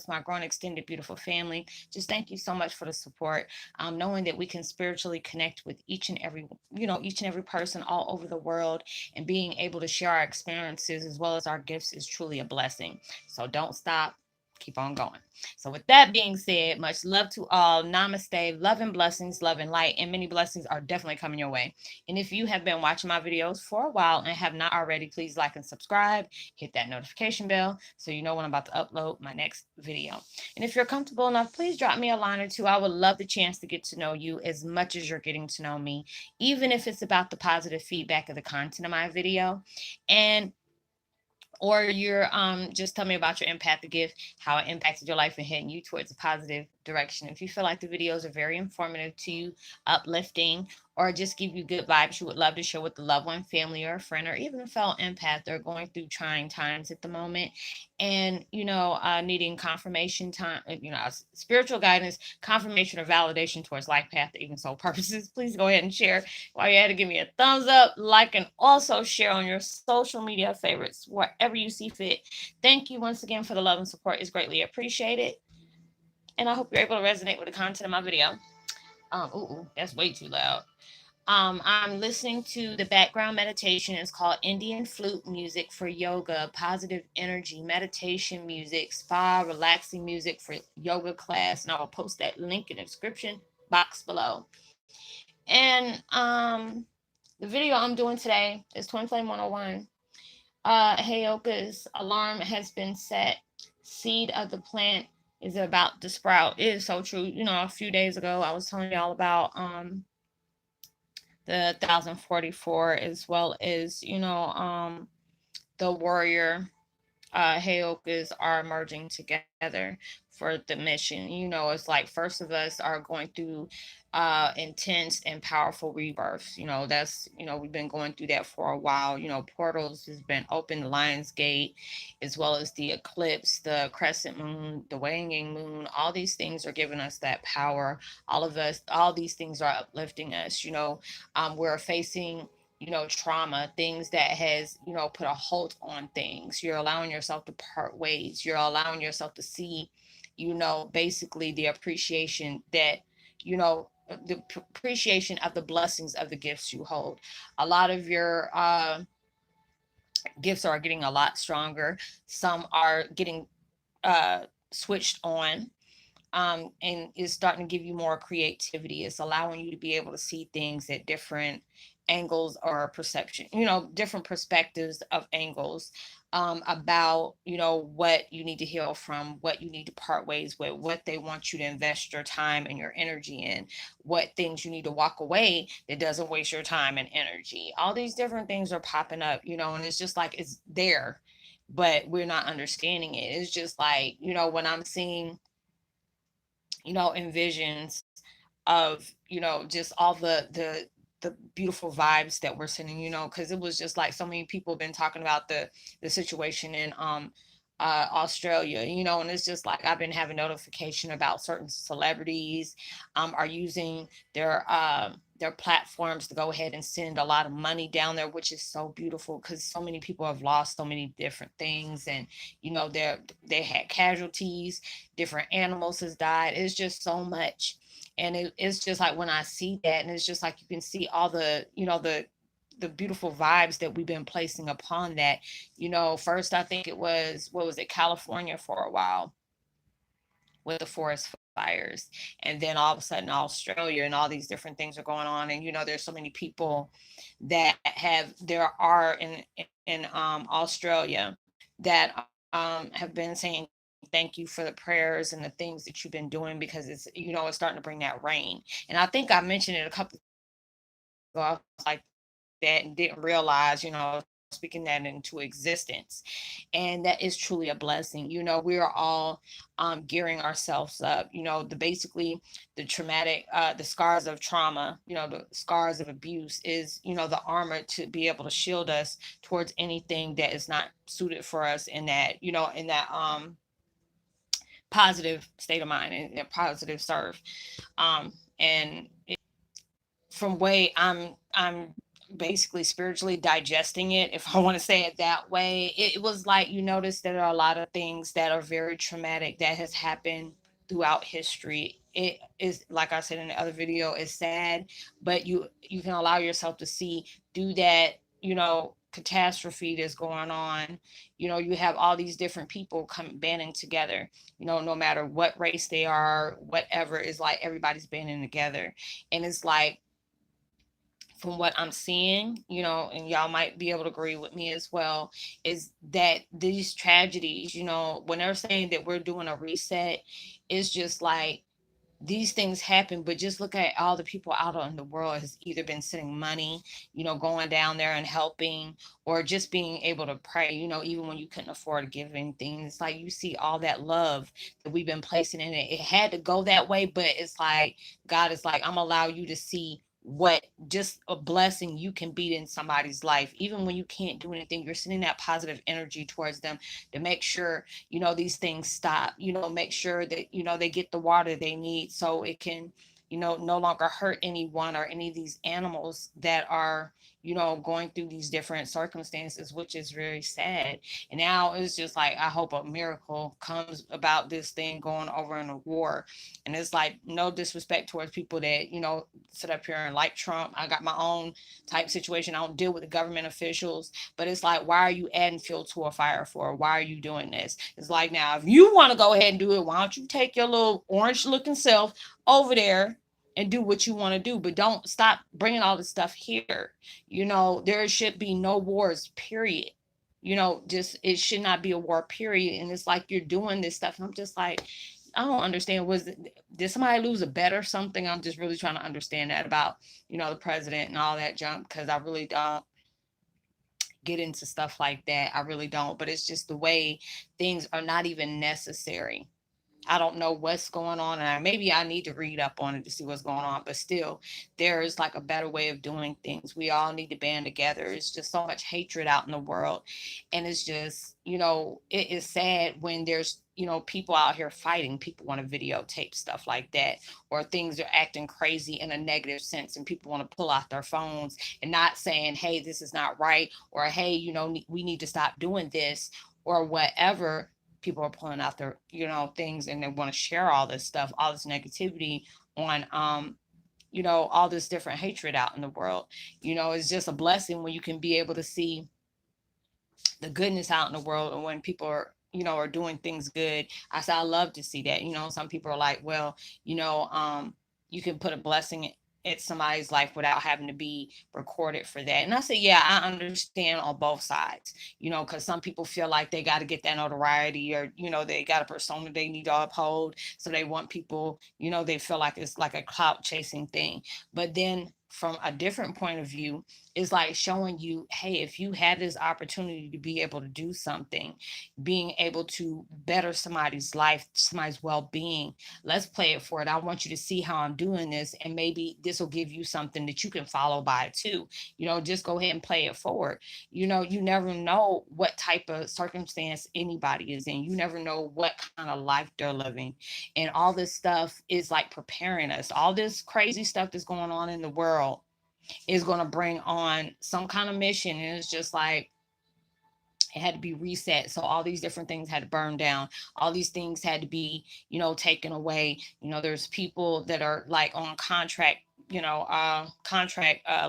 my growing extended beautiful family. Just thank you so much for the support. Knowing that we can spiritually connect with each and every, each and every person all over the world, and being able to share our experiences as well as our gifts is truly a blessing. So don't stop. Keep on going. So, with that being said, much love to all. Namaste. Love and blessings, love and light, and many blessings are definitely coming your way. And if you have been watching my videos for a while and have not already, please like and subscribe. Hit that notification bell so you know when I'm about to upload my next video. And if you're comfortable enough, please drop me a line or two. I would love the chance to get to know you as much as you're getting to know me, even if it's about the positive feedback of the content of my video. And or you're just tell me about your empathic gift, how it impacted your life and heading you towards a positive direction. If you feel like the videos are very informative to you, uplifting, or just give you good vibes, you would love to share with a loved one, family, or a friend, or even a fellow empath. They're going through trying times at the moment, and needing confirmation time, spiritual guidance, confirmation, or validation towards life path, or even soul purposes. Please go ahead and share. While you're at it, give me a thumbs up, like, and also share on your social media favorites wherever you see fit. Thank you once again for the love and support. It's greatly appreciated. And I hope you're able to resonate with the content of my video. That's way too loud. I'm listening to the background meditation. It's called Indian flute music for yoga, positive energy, meditation music, spa, relaxing music for yoga class. And I will post that link in the description box below. And the video I'm doing today is Twin Flame 101. Heyoka's alarm has been set. Seed of the plant is about to sprout. It is so true. A few days ago, I was telling y'all about the 1044, as well as the warrior Heyokas are merging together for the mission. It's like first of us are going through intense and powerful rebirths. We've been going through that for a while. Portals has been open, the Lion's Gate, as well as the eclipse, the crescent moon, the waning moon. All these things are giving us that power. All these things are uplifting us. We're facing trauma, things that has, put a halt on things. You're allowing yourself to part ways. You're allowing yourself to see, basically the appreciation that, the appreciation of the blessings of the gifts you hold. A lot of your gifts are getting a lot stronger. Some are getting switched on, and is starting to give you more creativity. It's allowing you to be able to see things at different angles or perception, different perspectives of angles, about, what you need to heal from, what you need to part ways with, what they want you to invest your time and your energy in, what things you need to walk away that doesn't waste your time and energy. All these different things are popping up, and it's just like it's there, but we're not understanding it. It's just like, when I'm seeing in visions of just all the beautiful vibes that we're sending, because it was just like so many people have been talking about the situation in Australia, and it's just like I've been having notification about certain celebrities are using their platforms to go ahead and send a lot of money down there, which is so beautiful because so many people have lost so many different things, and they had casualties, different animals has died. It's just so much. And it's just like when I see that, and it's just like you can see all the beautiful vibes that we've been placing upon that. First I think it was, what was it, California for a while with the forest fires, and then all of a sudden Australia and all these different things are going on. And there's so many people that there are in Australia that have been saying thank you for the prayers and the things that you've been doing, because it's it's starting to bring that rain. And I think I mentioned it a couple of ago, I was like that and didn't realize, speaking that into existence. And that is truly a blessing. We are all gearing ourselves up. Basically the traumatic, the scars of trauma, the scars of abuse is, the armor to be able to shield us towards anything that is not suited for us in that, positive state of mind and a positive serve. And from way I'm basically spiritually digesting it, if I want to say it that way. It was like you notice that there are a lot of things that are very traumatic that has happened throughout history. It is, like I said in the other video, it's sad, but you can allow yourself to see through that, catastrophe that's going on. You have all these different people come banding together, no matter what race they are, whatever, is like everybody's banding together. And it's like, from what I'm seeing, and y'all might be able to agree with me as well, is that these tragedies, when they're saying that we're doing a reset, it's just like these things happen, but just look at all the people out in the world has either been sending money, going down there and helping, or just being able to pray, even when you couldn't afford to give anything. It's like you see all that love that we've been placing in it. It had to go that way, but it's like God is like, I'm allow you to see what just a blessing you can be in somebody's life, even when you can't do anything. You're sending that positive energy towards them to make sure these things stop, make sure that they get the water they need, so it can no longer hurt anyone or any of these animals that are going through these different circumstances, which is very sad. And now it's just like, I hope a miracle comes about this thing going over in a war. And it's like, no disrespect towards people that sit up here and like Trump. I got my own type situation. I don't deal with the government officials, but it's like, why are you adding fuel to a fire for? Why are you doing this? It's like, now, if you want to go ahead and do it, why don't you take your little orange looking self over there and do what you want to do? But don't stop bringing all this stuff here. There should be no wars, period. Just, it should not be a war, period. And it's like you're doing this stuff. And I'm just like, I don't understand. Did somebody lose a bet or something? I'm just really trying to understand that about, the president and all that junk, because I really don't get into stuff like that. I really don't. But it's just the way things are not even necessary. I don't know what's going on, and maybe I need to read up on it to see what's going on. But still, there is like a better way of doing things. We all need to band together. It's just so much hatred out in the world, and it's just, it is sad when there's people out here fighting. People want to videotape stuff like that, or things are acting crazy in a negative sense, and people want to pull out their phones and not saying, "Hey, this is not right," or "Hey, we need to stop doing this," or whatever. People are pulling out their things, and they want to share all this stuff, all this negativity on all this different hatred out in the world. It's just a blessing when you can be able to see the goodness out in the world, and when people are doing things good. I love to see that. Some people are like, well, you can put a blessing in somebody's life without having to be recorded for that. And I say, yeah, I understand on both sides, because some people feel like they got to get that notoriety, or they got a persona they need to uphold, so they want people, they feel like it's like a clout chasing thing. But then from a different point of view, is like showing you, hey, if you had this opportunity to be able to do something, being able to better somebody's life, somebody's well-being, let's play it for it. I want you to see how I'm doing this, and maybe this will give you something that you can follow by too. Just go ahead and play it forward. You never know what type of circumstance anybody is in. You never know what kind of life they're living. And all this stuff is like preparing us. All this crazy stuff that's going on in the world is going to bring on some kind of mission. And it's just like, it had to be reset. So all these different things had to burn down. All these things had to be, taken away. There's people that are like on contract,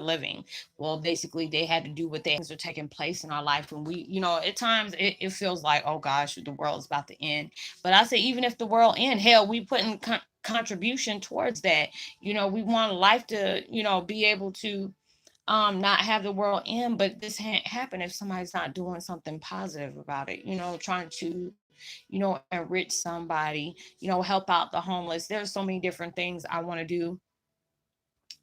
living. Well, basically they had to do what things are taking place in our life. And we, at times it feels like, oh gosh, the world's about to end. But I say, even if the world end, hell, we put in contribution towards that. We want life to, be able to not have the world end, but this happen if somebody's not doing something positive about it, trying to enrich somebody, help out the homeless. There's so many different things I want to do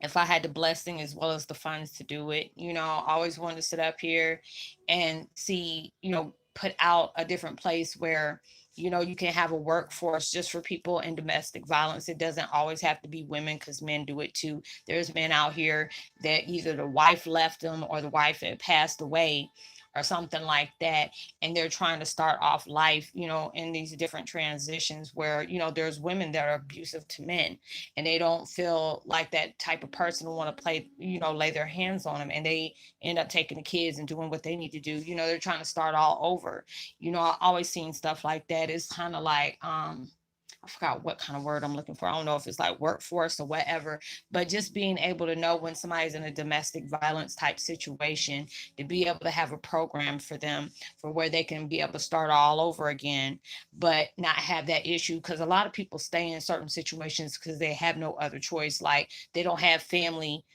if I had the blessing as well as the funds to do it. I always wanted to sit up here and see, put out a different place where, you can have a workforce just for people in domestic violence. It doesn't always have to be women, because men do it too. There's men out here that either the wife left them or the wife had passed away, or something like that, and they're trying to start off life, in these different transitions where, there's women that are abusive to men, and they don't feel like that type of person will want to play, lay their hands on them, and they end up taking the kids and doing what they need to do. They're trying to start all over. I always seen stuff like that. It's kind of like, I forgot what kind of word I'm looking for. I don't know if it's like workforce or whatever, but just being able to know when somebody's in a domestic violence type situation, to be able to have a program for them for where they can be able to start all over again, but not have that issue. Because a lot of people stay in certain situations because they have no other choice. Like they don't have family,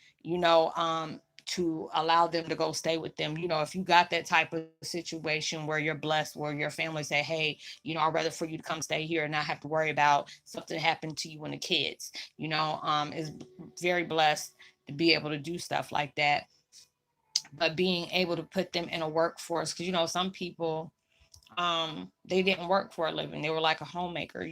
to allow them to go stay with them. If you got that type of situation where you're blessed, where your family say, hey, I'd rather for you to come stay here and not have to worry about something happened to you and the kids, is very blessed to be able to do stuff like that. But being able to put them in a workforce, because, some people, they didn't work for a living. They were like a homemaker,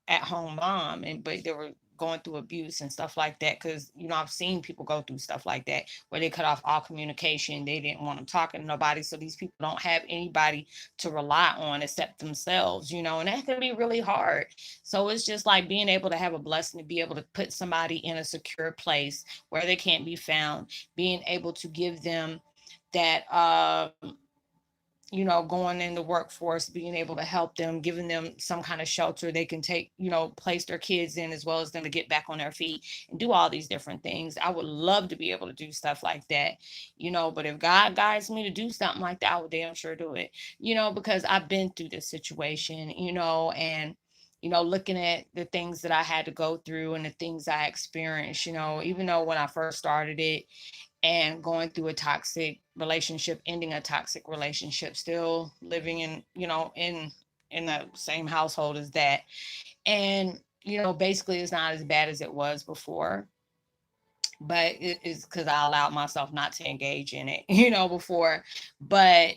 at home mom, and but they were going through abuse and stuff like that. Because I've seen people go through stuff like that where they cut off all communication. They didn't want them talking to nobody, so these people don't have anybody to rely on except themselves, and that can be really hard. So it's just like being able to have a blessing to be able to put somebody in a secure place where they can't be found, being able to give them that, going in the workforce, being able to help them, giving them some kind of shelter they can take, place their kids in, as well as them to get back on their feet and do all these different things. I would love to be able to do stuff like that, but if God guides me to do something like that, I would damn sure do it, because I've been through this situation, and looking at the things that I had to go through and the things I experienced, even though when I first started it, and going through a toxic relationship, ending a toxic relationship, still living in, in the same household as that. And, basically it's not as bad as it was before, but it is because I allowed myself not to engage in it, before. But,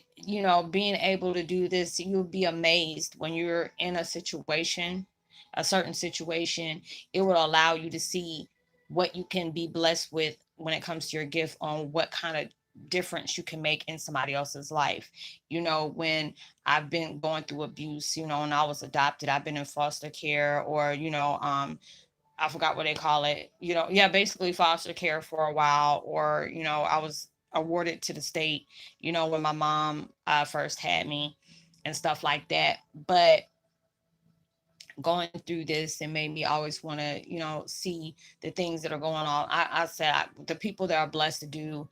being able to do this, you'll be amazed when you're in a situation, a certain situation, it will allow you to see what you can be blessed with when it comes to your gift, on what kind of difference you can make in somebody else's life. When I've been going through abuse, and I was adopted, I've been in foster care, or, I forgot what they call it, yeah, basically foster care for a while, or, I was awarded to the state, when my mom first had me and stuff like that. But going through this, and made me always want to, see the things that are going on. I said the people that are blessed to do,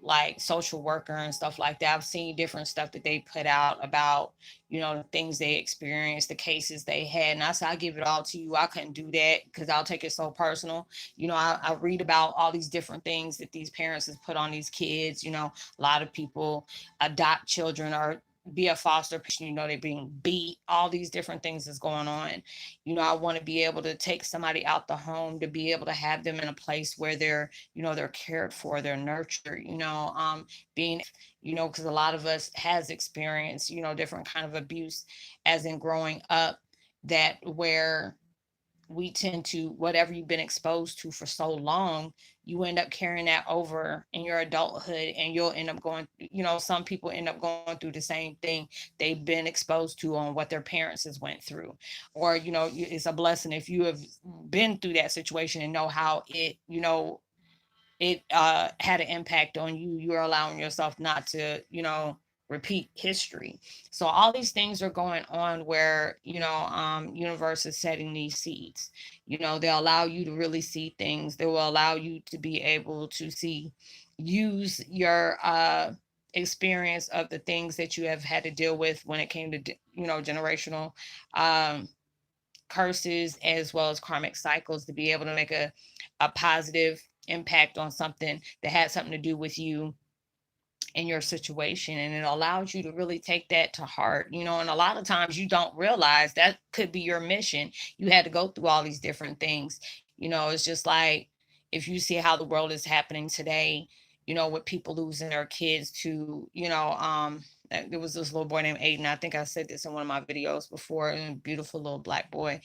like social worker and stuff like that. I've seen different stuff that they put out about, the things they experienced, the cases they had. And I said, I give it all to you. I couldn't do that because I'll take it so personal. I read about all these different things that these parents have put on these kids. A lot of people adopt children or be a foster patient, they're being beat, all these different things is going on. I want to be able to take somebody out the home, to be able to have them in a place where they're, they're cared for, they're nurtured, being, because a lot of us has experienced, different kind of abuse as in growing up, that where we tend to, whatever you've been exposed to for so long, you end up carrying that over in your adulthood, and you'll end up going, some people end up going through the same thing they've been exposed to on what their parents has went through. Or, it's a blessing if you have been through that situation and know how it, had an impact on you. You're allowing yourself not to, repeat history. So all these things are going on where, universe is setting these seeds. They'll allow you to really see things. They will allow you to be able to see, use your experience of the things that you have had to deal with when it came to, generational um curses, as well as karmic cycles, to be able to make a positive impact on something that had something to do with you in your situation. And it allows you to really take that to heart, and a lot of times you don't realize that could be your mission. You had to go through all these different things. It's just like, if you see how the world is happening today, with people losing their kids to, there was this little boy named Aiden. I think I said this in one of my videos before, a beautiful little black boy.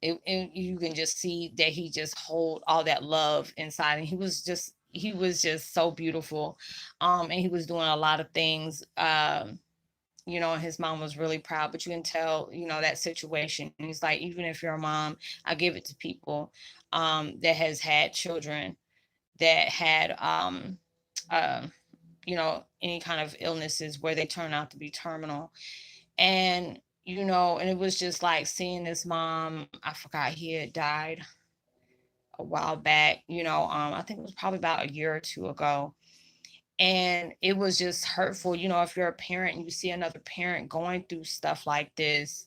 You can just see that he just hold all that love inside, and he was just he was just so beautiful. And he was doing a lot of things. And his mom was really proud, but you can tell, that situation. He's like, even if you're a mom, I give it to people that has had children that had uh, any kind of illnesses where they turn out to be terminal. And it was just like seeing this mom. I forgot he had died a while back. I think it was probably about a year or two ago. And it was just hurtful. If you're a parent and you see another parent going through stuff like this,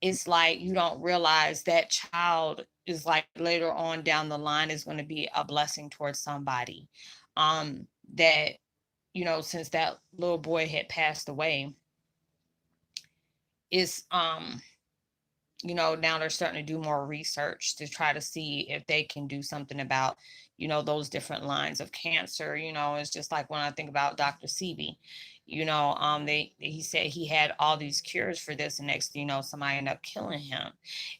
it's like you don't realize that child is like later on down the line is going to be a blessing towards somebody. That, since that little boy had passed away, is now they're starting to do more research to try to see if they can do something about, those different lines of cancer. It's just like when I think about Dr. Sebi, he said he had all these cures for this, and next thing somebody ended up killing him.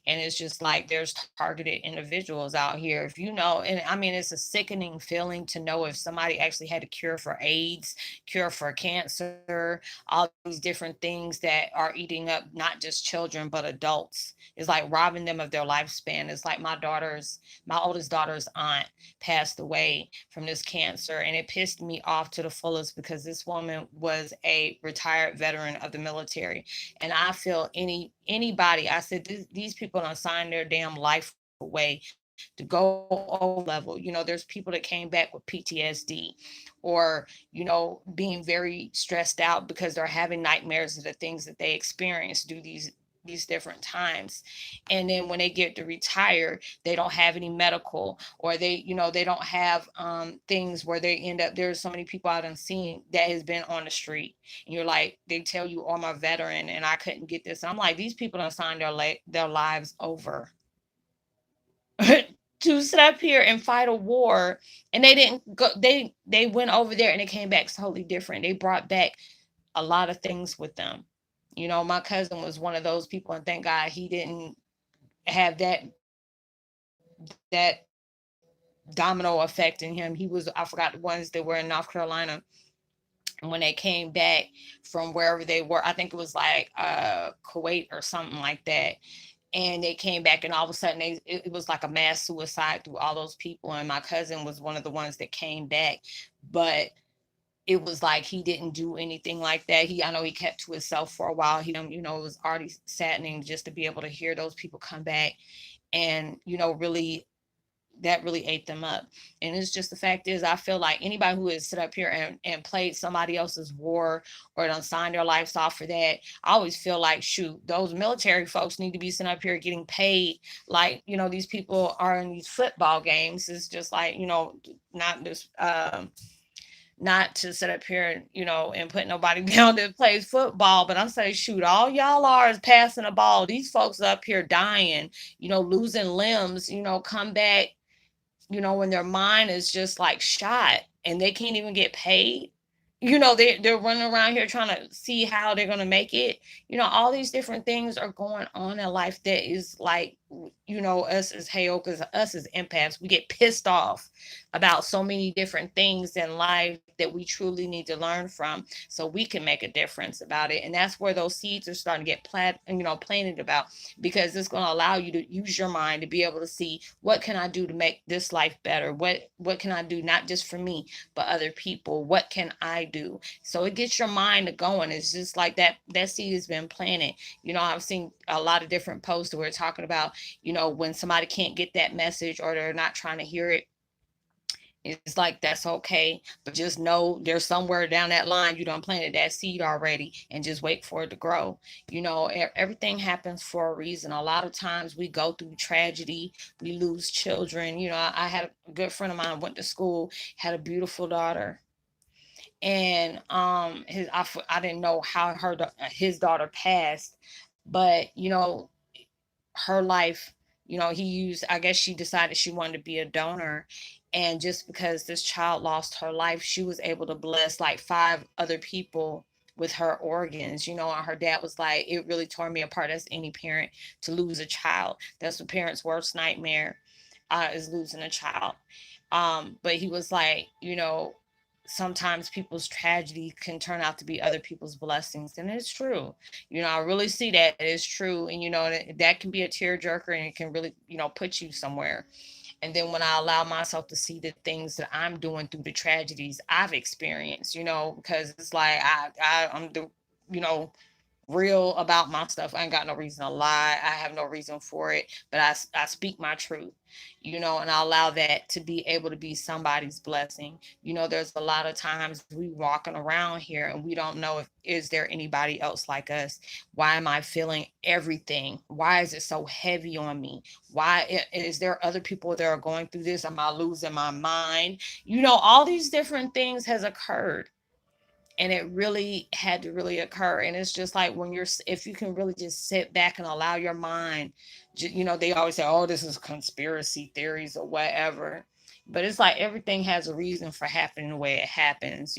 And it's just like there's targeted individuals out here. If and I mean, it's a sickening feeling to know if somebody actually had a cure for AIDS, cure for cancer, all these different things that are eating up not just children but adults. It's like robbing them of their lifespan. It's like my oldest daughter's aunt passed away from this cancer, and it pissed me off to the fullest because this woman was a retired veteran of the military. And I feel anybody, I said, these people don't sign their damn life away to go over level. There's people that came back with PTSD, or being very stressed out because they're having nightmares of the things that they experience through these different times. And then when they get to retire, they don't have any medical, or they don't have things where they end up. There's so many people I done seen that has been on the street, and you're like, they tell you, oh, I'm a veteran and I couldn't get this, and I'm like, these people don't sign their lives over to sit up here and fight a war. And they didn't go, they went over there and it came back totally different. They brought back a lot of things with them. My cousin was one of those people, and thank God he didn't have that domino effect in him. He was, I forgot the ones that were in North Carolina. And when they came back from wherever they were, I think it was like Kuwait or something like that. And they came back, and all of a sudden it was like a mass suicide through all those people. And my cousin was one of the ones that came back. But it was like he didn't do anything like that. I know he kept to himself for a while. It was already saddening just to be able to hear those people come back, and really, that really ate them up. And it's just, the fact is, I feel like anybody who has sit up here and played somebody else's war, or done signed their lives off for that, I always feel like, shoot, those military folks need to be sitting up here getting paid like, these people are in these football games. It's just like, not this not to sit up here, and put nobody down that plays football, but I'm saying, shoot, all y'all are is passing the ball. These folks up here dying, losing limbs, come back, when their mind is just like shot, and they can't even get paid. They're running around here trying to see how they're going to make it. All these different things are going on in life that is like, us as Heyokas, us as empaths, we get pissed off about so many different things in life that we truly need to learn from, so we can make a difference about it. And that's where those seeds are starting to get planted about, because it's going to allow you to use your mind to be able to see, what can I do to make this life better? What can I do, not just for me but other people? What can I do? So it gets your mind to going. It's just like that seed has been planted. I've seen a lot of different posts where we're talking about, when somebody can't get that message, or they're not trying to hear it, it's like, that's okay, but just know there's somewhere down that line you done planted that seed already, and just wait for it to grow. Everything happens for a reason. A lot of times we go through tragedy, we lose children. I had a good friend of mine, went to school, had a beautiful daughter, and I didn't know how his daughter passed, but her life, he used, I guess she decided she wanted to be a donor. And just because this child lost her life, she was able to bless like 5 other people with her organs. And her dad was like, it really tore me apart as any parent to lose a child. That's a parent's worst nightmare. is losing a child. But he was like, sometimes people's tragedy can turn out to be other people's blessings, and it's true. I really see that it's true, and that can be a tearjerker, and it can really, put you somewhere. And then when I allow myself to see the things that I'm doing through the tragedies I've experienced, because it's like I'm the, you know, real about my stuff. I ain't got no reason to lie. I have no reason for it, but I speak my truth, and I allow that to be able to be somebody's blessing. There's a lot of times we walking around here and we don't know if is there anybody else like us. Why am I feeling everything? Why is it so heavy on me? Why is there other people that are going through this? Am I losing my mind? All these different things has occurred, and it really had to really occur. And it's just like when you're if you can really just sit back and allow your mind, they always say, oh, this is conspiracy theories or whatever, but it's like everything has a reason for happening the way it happens.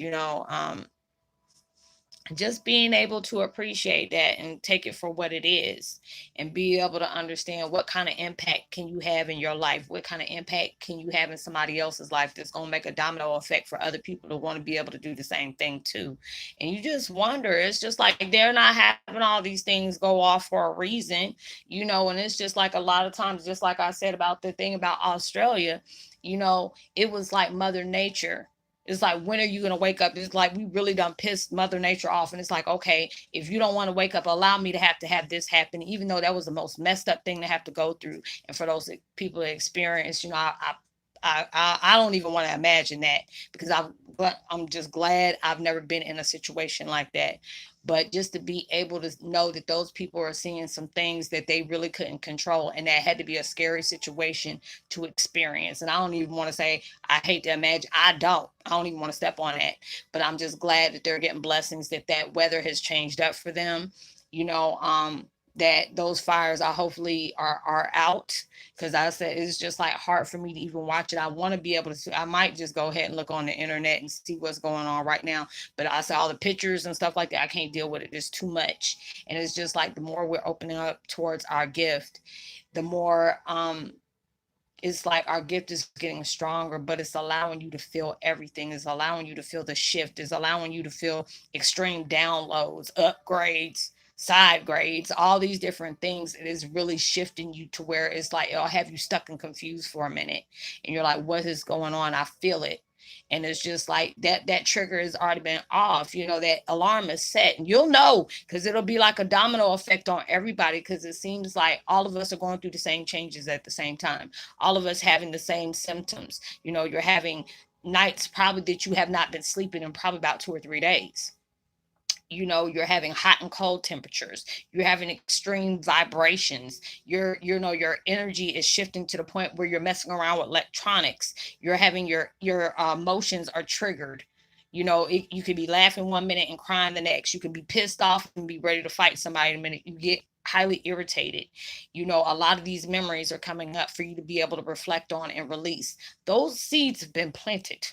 Just being able to appreciate that and take it for what it is, and be able to understand what kind of impact can you have in your life, what kind of impact can you have in somebody else's life, that's going to make a domino effect for other people to want to be able to do the same thing too. And you just wonder, it's just like they're not having all these things go off for a reason. And it's just like a lot of times, just like I said about the thing about Australia, it was like Mother Nature. It's like, when are you going to wake up? It's like we really done pissed Mother Nature off. And it's like, okay, if you don't want to wake up, allow me to have this happen, even though that was the most messed up thing to have to go through. And for those people that experience, I don't even want to imagine that, because I'm just glad I've never been in a situation like that. But just to be able to know that those people are seeing some things that they really couldn't control, and that had to be a scary situation to experience. And I don't even want to say, I hate to imagine. I don't even want to step on that. But I'm just glad that they're getting blessings, that weather has changed up for them. You know, that those fires are hopefully are out, because I said it's just like hard for me to even watch it. I want to be able to see. I might just go ahead and look on the internet and see what's going on right now, but I saw all the pictures and stuff like that. I can't deal with it. It's too much. And it's just like the more we're opening up towards our gift, the more it's like our gift is getting stronger, but it's allowing you to feel everything. It's allowing you to feel the shift. It's allowing you to feel extreme downloads, upgrades, side grades, all these different things. It is really shifting you to where it's like it'll have you stuck and confused for a minute. And you're like, what is going on? I feel it. And it's just like that trigger has already been off. That alarm is set, and you'll know, because it'll be like a domino effect on everybody, because it seems like all of us are going through the same changes at the same time, all of us having the same symptoms. You're having nights probably that you have not been sleeping in probably about 2 or 3 days. You're having hot and cold temperatures, you're having extreme vibrations, your energy is shifting to the point where you're messing around with electronics, you're having your emotions are triggered. You could be laughing 1 minute and crying the next. You can be pissed off and be ready to fight somebody in a minute. You get highly irritated. A lot of these memories are coming up for you to be able to reflect on and release. Those seeds have been planted.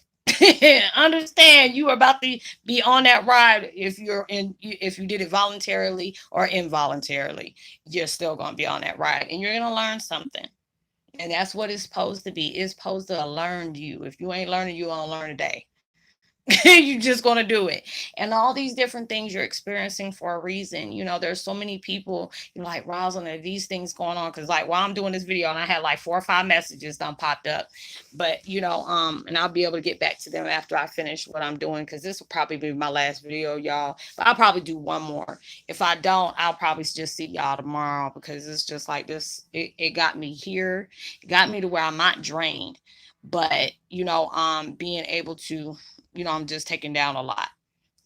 Understand, you are about to be on that ride. If you did it voluntarily or involuntarily, you're still going to be on that ride, and you're going to learn something. And that's what it's supposed to be. It's supposed to learn you. If you ain't learning, you won't learn today. You're just going to do it. And all these different things you're experiencing for a reason. There's so many people, like, Roslynn, are these things going on? Because, like, while I'm doing this video, and I had like 4 or 5 messages done popped up. But, and I'll be able to get back to them after I finish what I'm doing, because this will probably be my last video, y'all. But I'll probably do one more. If I don't, I'll probably just see y'all tomorrow, because it's just like this. It got me here. It got me to where I'm not drained. But, being able to, I'm just taking down a lot.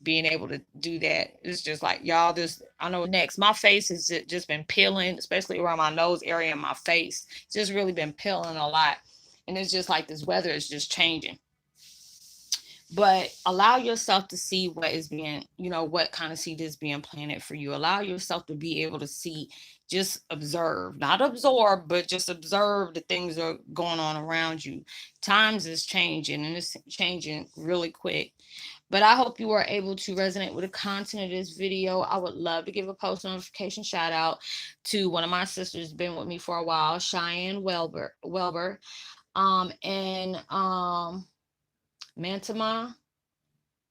Being able to do that, it's just like, y'all, this, I know next. My face has just been peeling, especially around my nose area and my face. It's just really been peeling a lot. And it's just like this weather is just changing. But allow yourself to see what is being, what kind of seed is being planted for you. Allow yourself to be able to see, just observe, not absorb, but just observe the things that are going on around you. Times is changing, and it's changing really quick. But I hope you are able to resonate with the content of this video. I would love to give a post notification shout out to one of my sisters, been with me for a while, Cheyenne Welber, and Mantama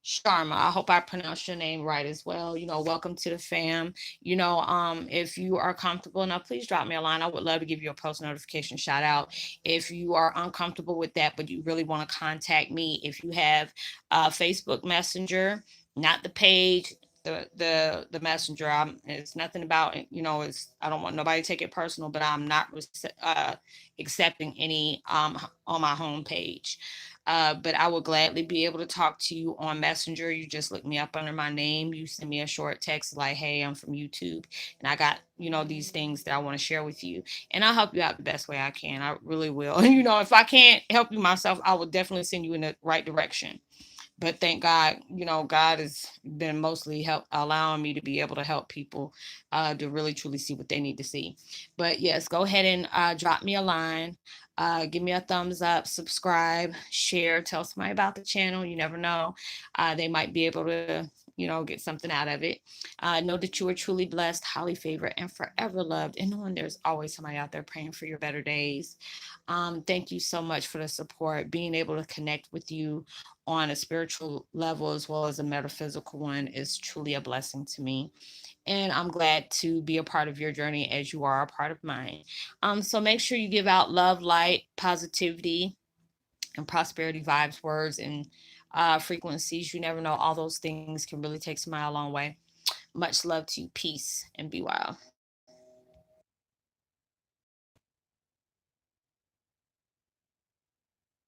Sharma. I hope I pronounced your name right as well. Welcome to the fam. If you are comfortable enough, please drop me a line. I would love to give you a post notification shout out. If you are uncomfortable with that, but you really want to contact me, if you have Facebook Messenger, not the page, the messenger. It's nothing about it. It's, I don't want nobody to take it personal, but I'm not accepting any on my homepage. But I will gladly be able to talk to you on Messenger. You just look me up under my name. You send me a short text like, hey, I'm from YouTube and I got, these things that I want to share with you. And I'll help you out the best way I can. I really will. If I can't help you myself, I will definitely send you in the right direction. But thank God, God has been mostly allowing me to be able to help people to really truly see what they need to see. But yes, go ahead and drop me a line, give me a thumbs up, subscribe, share, tell somebody about the channel. You never know, they might be able to get something out of it. Know that you are truly blessed, highly favored, and forever loved, and knowing there's always somebody out there praying for your better days. Thank you so much for the support. Being able to connect with you on a spiritual level as well as a metaphysical one is truly a blessing to me. And I'm glad to be a part of your journey as you are a part of mine. So make sure you give out love, light, positivity, and prosperity vibes, words, and frequencies. You never know. All those things can really take somebody a long way. Much love to you. Peace and be wild.